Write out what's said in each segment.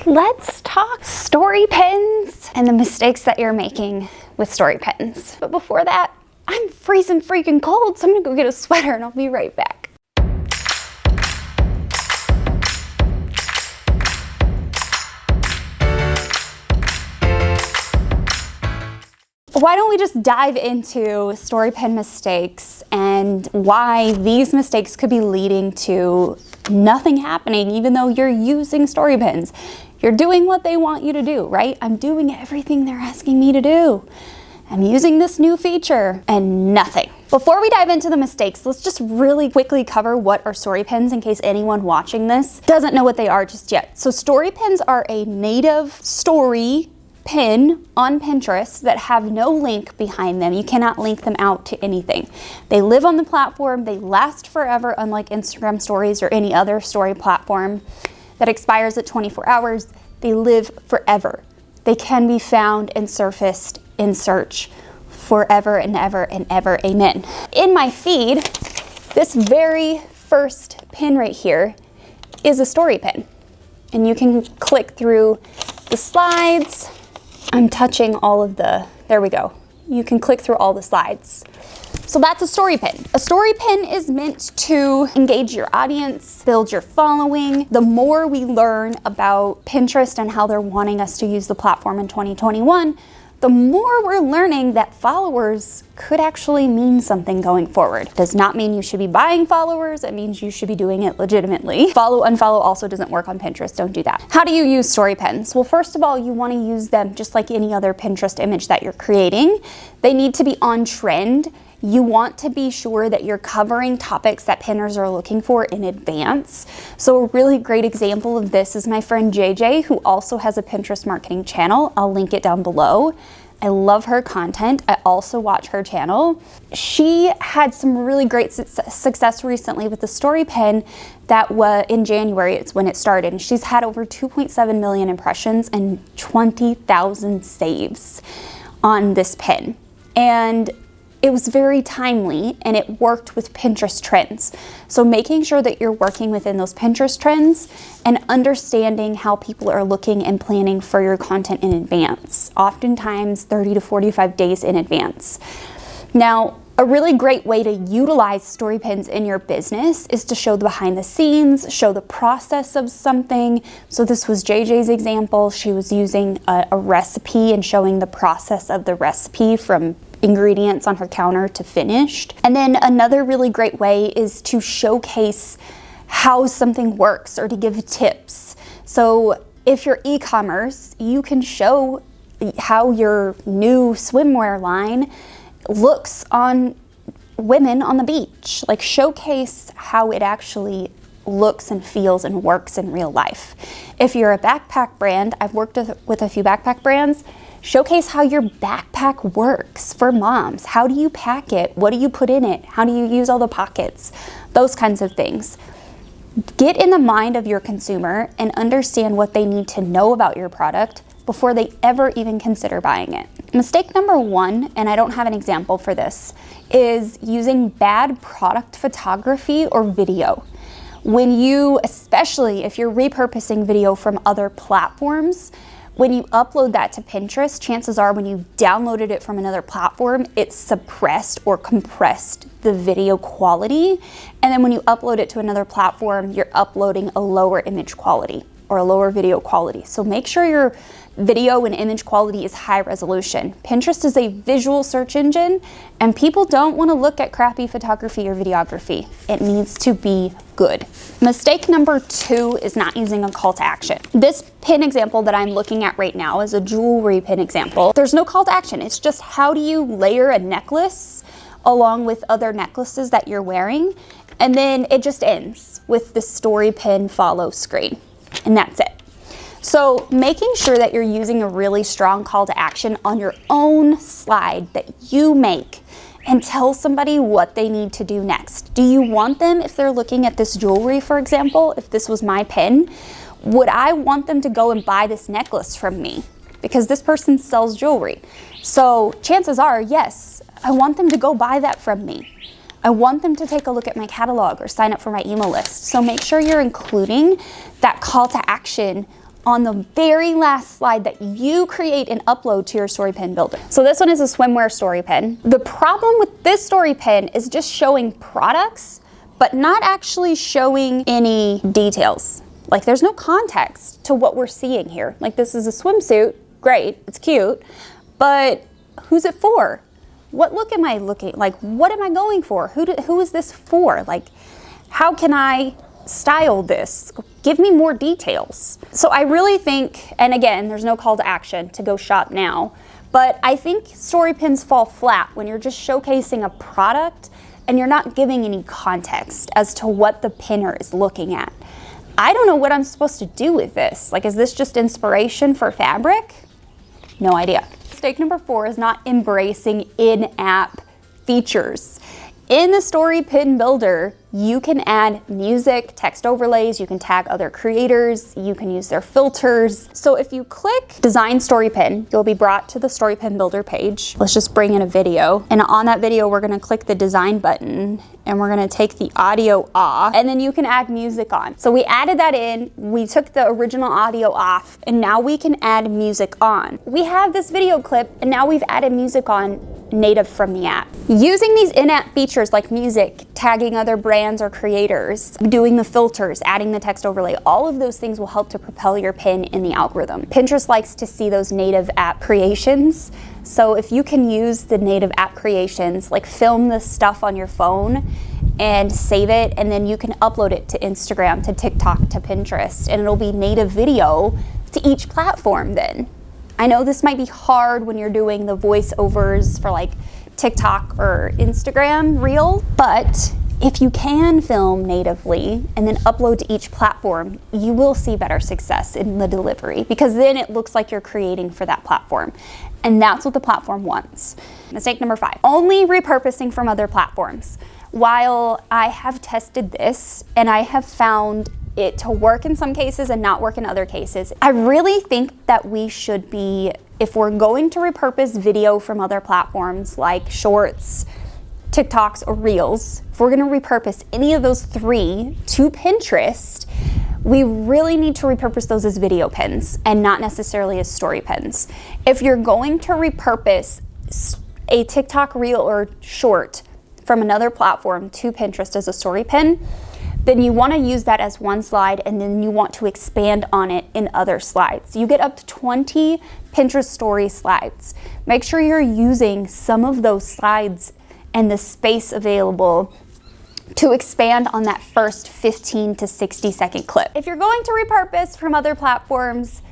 let's talk story pins and the mistakes that you're making with story pins. But before that, I'm freezing freaking cold, so I'm gonna go get a sweater and I'll be right back. Why don't we just dive into story pin mistakes and why these mistakes could be leading to nothing happening even though you're using story pins. You're doing what they want you to do, right? I'm doing everything they're asking me to do. I'm using this new feature and nothing. Before we dive into the mistakes, let's just really quickly cover what are story pins in case anyone watching this doesn't know what they are just yet. So story pins are a native story pin on Pinterest that have no link behind them. You cannot link them out to anything. They live on the platform, they last forever, unlike Instagram stories or any other story platform that expires at 24 hours. They live forever. They can be found and surfaced in search forever and ever and ever, amen. In my feed, this very first pin right here is a story pin. And you can click through the slides. I'm touching all of the, there we go. You can click through all the slides. So that's a story pin. A story pin is meant to engage your audience, build your following. The more we learn about Pinterest and how they're wanting us to use the platform in 2021, the more we're learning that followers could actually mean something going forward. Does not mean you should be buying followers. It means you should be doing it legitimately. Follow, unfollow also doesn't work on Pinterest. Don't do that. How do you use story pins? Well, first of all, you want to use them just like any other Pinterest image that you're creating. They need to be on trend. You want to be sure that you're covering topics that pinners are looking for in advance. So a really great example of this is my friend JJ, who also has a Pinterest marketing channel. I'll link it down below. I love her content. I also watch her channel. She had some really great success recently with the story pin that was in January. It's when it started. And she's had over 2.7 million impressions and 20,000 saves on this pin. And it was very timely and it worked with Pinterest trends. So making sure that you're working within those Pinterest trends and understanding how people are looking and planning for your content in advance, oftentimes 30 to 45 days in advance. Now, a really great way to utilize story pins in your business is to show the behind the scenes, show the process of something. So this was JJ's example. She was using a recipe and showing the process of the recipe from ingredients on her counter to finished. And then another really great way is to showcase how something works or to give tips. So if you're e-commerce, you can show how your new swimwear line looks on women on the beach. Like showcase how it actually looks and feels and works in real life. If you're a backpack brand, I've worked with a few backpack brands, showcase how your backpack works for moms. How do you pack it? What do you put in it? How do you use all the pockets? Those kinds of things. Get in the mind of your consumer and understand what they need to know about your product before they ever even consider buying it. Mistake number one, and I don't have an example for this, is using bad product photography or video. When you, especially if you're repurposing video from other platforms, when you upload that to Pinterest, chances are when you downloaded it from another platform, it suppressed or compressed the video quality. And then when you upload it to another platform, you're uploading a lower image quality or a lower video quality. So make sure your video and image quality is high resolution. Pinterest is a visual search engine and people don't want to look at crappy photography or videography. It needs to be good. Mistake number two is not using a call to action. This pin example that I'm looking at right now is a jewelry pin example. There's no call to action. It's just how do you layer a necklace along with other necklaces that you're wearing, and then it just ends with the story pin follow screen, and that's it. So making sure that you're using a really strong call to action on your own slide that you make and tell somebody what they need to do next. Do you want them, if they're looking at this jewelry, for example, if this was my pin, would I want them to go and buy this necklace from me? Because this person sells jewelry. So chances are, yes, I want them to go buy that from me. I want them to take a look at my catalog or sign up for my email list. So make sure you're including that call to action on the very last slide that you create and upload to your story pin builder. So this one is a swimwear story pin. The problem with this story pin is just showing products, but not actually showing any details. Like there's no context to what we're seeing here. Like this is a swimsuit, great, it's cute, but who's it for? What look am I looking, like what am I going for? Who is this for? Like how can I style this? Give me more details. So I really think, and again, there's no call to action to go shop now, but I think story pins fall flat when you're just showcasing a product and you're not giving any context as to what the pinner is looking at. I don't know what I'm supposed to do with this. Like, is this just inspiration for fabric? No idea. Mistake number 4 is not embracing in-app features. In the story pin builder, you can add music, text overlays, you can tag other creators, you can use their filters. So if you click design story pin, you'll be brought to the story pin builder page. Let's just bring in a video. And on that video, we're gonna click the design button and we're gonna take the audio off and then you can add music on. So we added that in, we took the original audio off and now we can add music on. We have this video clip and now we've added music on native from the app. Using these in-app features like music, tagging other brands or creators, doing the filters, adding the text overlay, all of those things will help to propel your pin in the algorithm. Pinterest likes to see those native app creations. So if you can use the native app creations, like film the stuff on your phone and save it, and then you can upload it to Instagram, to TikTok, to Pinterest, and it'll be native video to each platform then. I know this might be hard when you're doing the voiceovers for like TikTok or Instagram Reels, but if you can film natively and then upload to each platform, you will see better success in the delivery because then it looks like you're creating for that platform. And that's what the platform wants. Mistake number 5, only repurposing from other platforms. While I have tested this and I have found it to work in some cases and not work in other cases, I really think that we should be, if we're going to repurpose video from other platforms like Shorts, TikToks, or Reels, if we're gonna repurpose any of those 3 to Pinterest, we really need to repurpose those as video pins and not necessarily as story pins. If you're going to repurpose a TikTok Reel or Short from another platform to Pinterest as a story pin, then you want to use that as one slide and then you want to expand on it in other slides. You get up to 20 Pinterest story slides. Make sure you're using some of those slides and the space available to expand on that first 15 to 60 second clip. If you're going to repurpose from other platforms,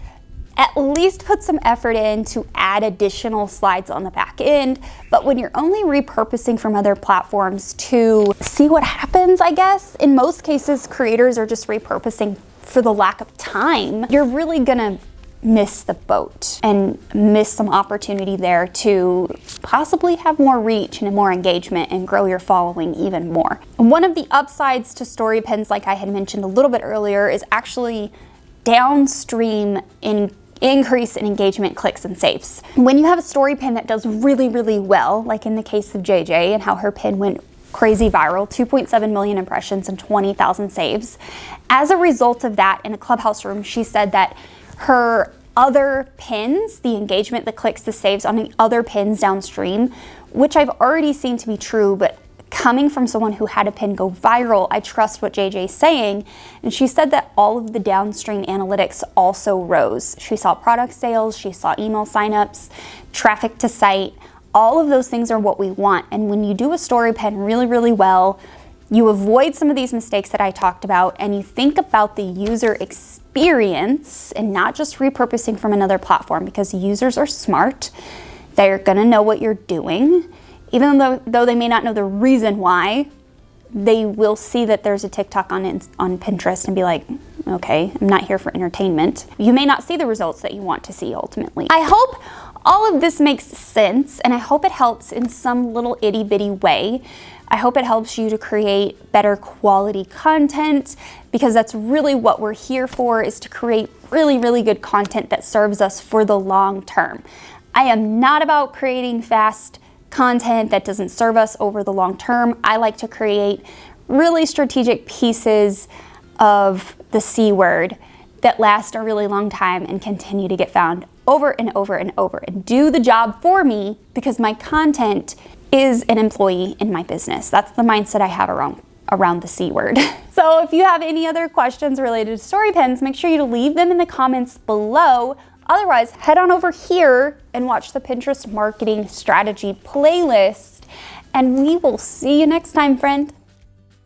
at least put some effort in to add additional slides on the back end. But when you're only repurposing from other platforms to see what happens, I guess, in most cases, creators are just repurposing for the lack of time. You're really gonna miss the boat and miss some opportunity there to possibly have more reach and more engagement and grow your following even more. One of the upsides to story pins, like I had mentioned a little bit earlier, is actually downstream increase in engagement, clicks, and saves. When you have a story pin that does really, really well, like in the case of JJ and how her pin went crazy viral, 2.7 million impressions and 20,000 saves. As a result of that, in a Clubhouse room, she said that her other pins, the engagement, the clicks, the saves on the other pins downstream, which I've already seen to be true, but coming from someone who had a pin go viral, I trust what JJ's saying. And she said that all of the downstream analytics also rose. She saw product sales, she saw email signups, traffic to site. All of those things are what we want. And when you do a story pin really, really well, you avoid some of these mistakes that I talked about and you think about the user experience and not just repurposing from another platform, because users are smart. They're gonna know what you're doing. Even though they may not know the reason why, they will see that there's a TikTok on Pinterest and be like, okay, I'm not here for entertainment. You may not see the results that you want to see ultimately. I hope all of this makes sense and I hope it helps in some little itty bitty way. I hope it helps you to create better quality content, because that's really what we're here for, is to create really, really good content that serves us for the long term. I am not about creating fast content that doesn't serve us over the long term. I like to create really strategic pieces of the C word that last a really long time and continue to get found over and over and over and do the job for me because my content is an employee in my business. That's the mindset I have around the C word. So if you have any other questions related to story pins, make sure you leave them in the comments below. Otherwise, head on over here and watch the Pinterest marketing strategy playlist, and we will see you next time, friend.